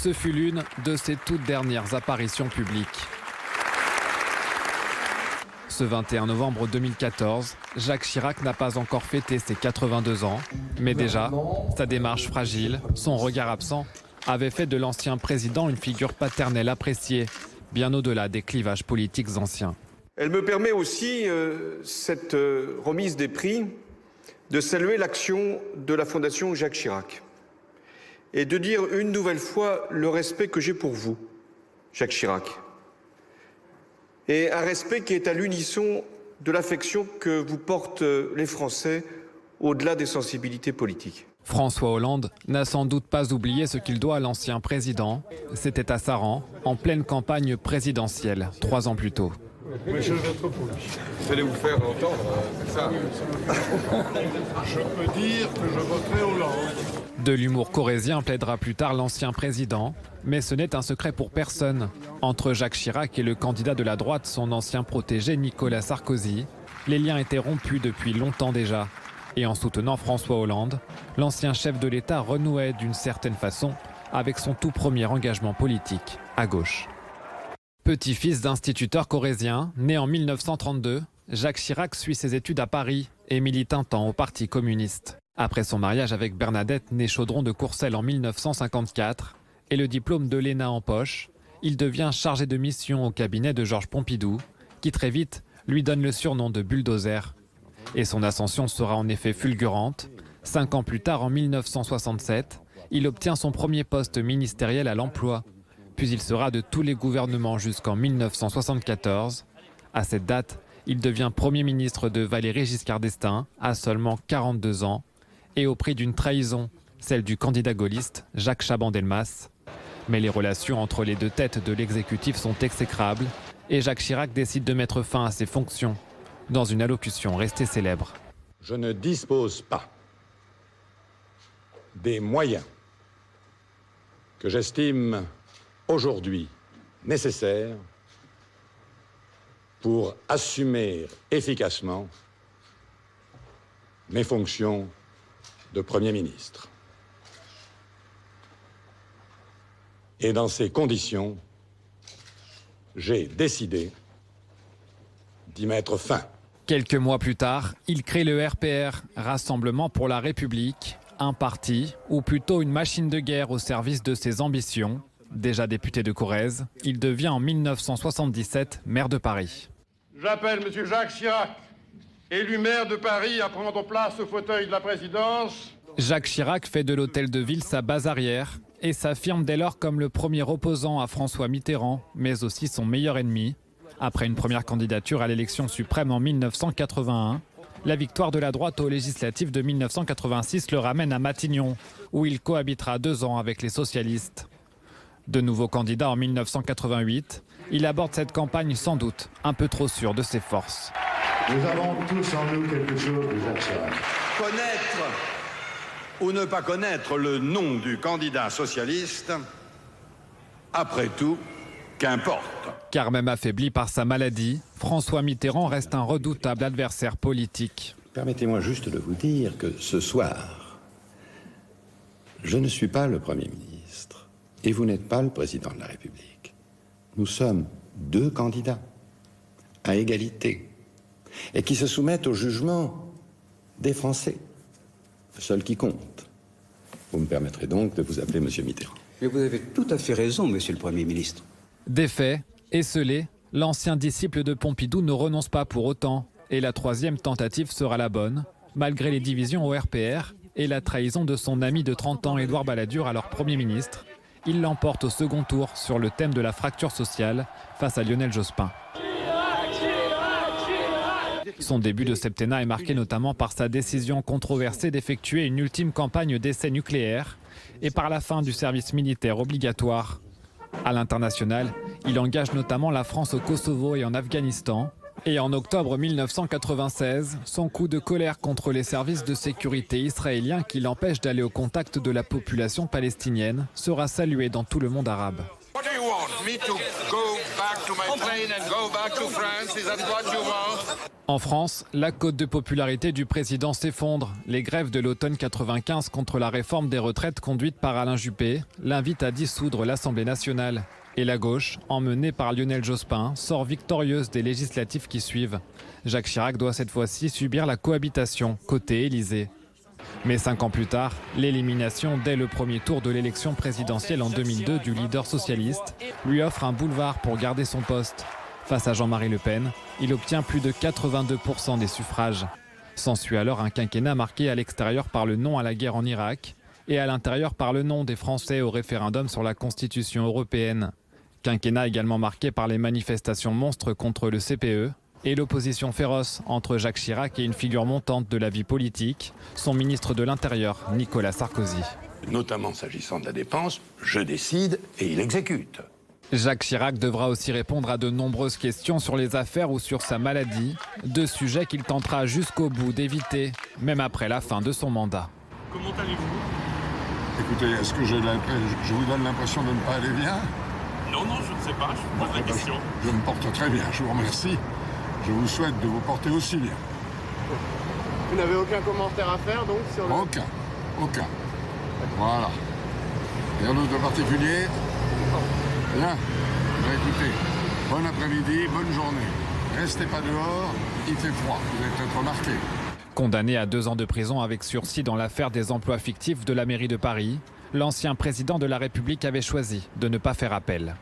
Ce fut l'une de ses toutes dernières apparitions publiques. Ce 21 novembre 2014, Jacques Chirac n'a pas encore fêté ses 82 ans, mais déjà, sa démarche fragile, son regard absent, avait fait de l'ancien président une figure paternelle appréciée, bien au-delà des clivages politiques anciens. Elle me permet aussi, cette remise des prix, de saluer l'action de la Fondation Jacques Chirac et de dire une nouvelle fois le respect que j'ai pour vous, Jacques Chirac. Et un respect qui est à l'unisson de l'affection que vous portent les Français au-delà des sensibilités politiques. François Hollande n'a sans doute pas oublié ce qu'il doit à l'ancien président. C'était à Saran, en pleine campagne présidentielle, 3 ans plus tôt. Mais je vote pour lui. Vous allez vous faire entendre, c'est ça? Je peux dire que je voterai Hollande. De l'humour corrézien plaidera plus tard l'ancien président, mais ce n'est un secret pour personne. Entre Jacques Chirac et le candidat de la droite, son ancien protégé Nicolas Sarkozy, les liens étaient rompus depuis longtemps déjà. Et en soutenant François Hollande, l'ancien chef de l'État renouait d'une certaine façon avec son tout premier engagement politique, à gauche. Petit-fils d'instituteur corrézien, né en 1932, Jacques Chirac suit ses études à Paris et milite un temps au Parti communiste. Après son mariage avec Bernadette, née Chaudron de Courcelles en 1954, et le diplôme de l'ENA en poche, il devient chargé de mission au cabinet de Georges Pompidou, qui très vite lui donne le surnom de bulldozer. Et son ascension sera en effet fulgurante. 5 ans plus tard, en 1967, il obtient son premier poste ministériel à l'emploi. Puis il sera de tous les gouvernements jusqu'en 1974. À cette date, il devient Premier ministre de Valéry Giscard d'Estaing à seulement 42 ans et au prix d'une trahison, celle du candidat gaulliste Jacques Chaban-Delmas. Mais les relations entre les deux têtes de l'exécutif sont exécrables et Jacques Chirac décide de mettre fin à ses fonctions dans une allocution restée célèbre. Je ne dispose pas des moyens que j'estime aujourd'hui nécessaires pour assumer efficacement mes fonctions de Premier ministre. Et dans ces conditions, j'ai décidé d'y mettre fin. Quelques mois plus tard, il crée le RPR, Rassemblement pour la République, un parti, ou plutôt une machine de guerre au service de ses ambitions. Déjà député de Corrèze, il devient en 1977 maire de Paris. J'appelle M. Jacques Chirac, élu maire de Paris, à prendre place au fauteuil de la présidence. Jacques Chirac fait de l'hôtel de ville sa base arrière et s'affirme dès lors comme le premier opposant à François Mitterrand, mais aussi son meilleur ennemi. Après une première candidature à l'élection suprême en 1981, la victoire de la droite aux législatives de 1986 le ramène à Matignon, où il cohabitera 2 ans avec les socialistes. De nouveau candidat en 1988, il aborde cette campagne sans doute un peu trop sûr de ses forces. Nous avons tous en nous quelque chose de Jacques Chirac. Connaître ou ne pas connaître le nom du candidat socialiste, après tout, qu'importe. Car même affaibli par sa maladie, François Mitterrand reste un redoutable adversaire politique. Permettez-moi juste de vous dire que ce soir, je ne suis pas le Premier ministre et vous n'êtes pas le Président de la République. Nous sommes 2 candidats à égalité et qui se soumettent au jugement des Français, le seul qui compte. Vous me permettrez donc de vous appeler Monsieur Mitterrand. Mais vous avez tout à fait raison, Monsieur le Premier ministre. Défait, esseulé, l'ancien disciple de Pompidou ne renonce pas pour autant. Et la 3e tentative sera la bonne, malgré les divisions au RPR et la trahison de son ami de 30 ans, Édouard Balladur, alors Premier ministre. Il l'emporte au second tour sur le thème de la fracture sociale face à Lionel Jospin. Son début de septennat est marqué notamment par sa décision controversée d'effectuer une ultime campagne d'essais nucléaires et par la fin du service militaire obligatoire. À l'international, il engage notamment la France au Kosovo et en Afghanistan. Et en octobre 1996, son coup de colère contre les services de sécurité israéliens qui l'empêchent d'aller au contact de la population palestinienne sera salué dans tout le monde arabe. What do you want? me to go back to my plane and go back to France? Is that what you want? En France, la cote de popularité du président s'effondre. Les grèves de l'automne 95 contre la réforme des retraites conduite par Alain Juppé l'invitent à dissoudre l'Assemblée nationale. Et la gauche, emmenée par Lionel Jospin, sort victorieuse des législatives qui suivent. Jacques Chirac doit cette fois-ci subir la cohabitation côté Élysée. Mais 5 ans plus tard, l'élimination dès le premier tour de l'élection présidentielle en 2002 du leader socialiste lui offre un boulevard pour garder son poste. Face à Jean-Marie Le Pen, il obtient plus de 82% des suffrages. S'ensuit alors un quinquennat marqué à l'extérieur par le non à la guerre en Irak et à l'intérieur par le non des Français au référendum sur la Constitution européenne. Quinquennat également marqué par les manifestations monstres contre le CPE et l'opposition féroce entre Jacques Chirac et une figure montante de la vie politique, son ministre de l'Intérieur, Nicolas Sarkozy. Notamment s'agissant de la dépense, je décide et il exécute. Jacques Chirac devra aussi répondre à de nombreuses questions sur les affaires ou sur sa maladie, deux sujets qu'il tentera jusqu'au bout d'éviter, même après la fin de son mandat. Comment allez-vous? Écoutez, est-ce que je vous donne l'impression de ne pas aller bien? Non, je ne sais pas, je pose la question. Je me porte très bien, je vous remercie. Je vous souhaite de vous porter aussi bien. Vous n'avez aucun commentaire à faire donc sur le... Aucun. Voilà. Rien d'autre de particulier? Rien. Écoutez, bon après-midi, bonne journée. Restez pas dehors, il fait froid, vous avez peut-être remarqué. Condamné à 2 ans de prison avec sursis dans l'affaire des emplois fictifs de la mairie de Paris, l'ancien président de la République avait choisi de ne pas faire appel.